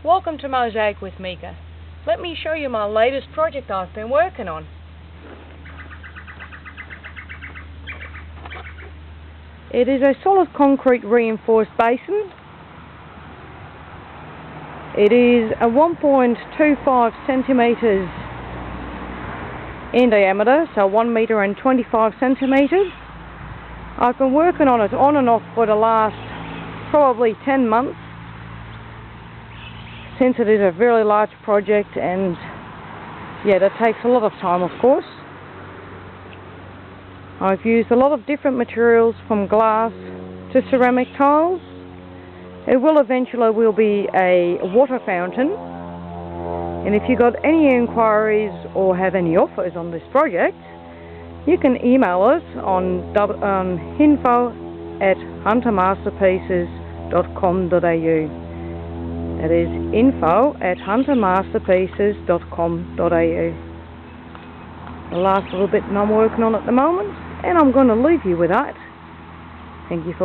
Welcome to Mosaic with Mika. Let me show you my latest project I've been working on. It is a solid concrete reinforced basin. It is a 1.25 centimetres in diameter, so 1 metre and 25 centimetres. I've been working on it on and off for the last probably 10 months, since it is a very large project, and yeah, that takes a lot of time, of course. I've used a lot of different materials, from glass to ceramic tiles. It will eventually be a water fountain, and if you've got any inquiries or have any offers on this project, you can email us on info@huntermasterpieces.com.au. That is info@huntermasterpieces.com.au. The last little bit I'm working on at the moment, and I'm going to leave you with that. Thank you for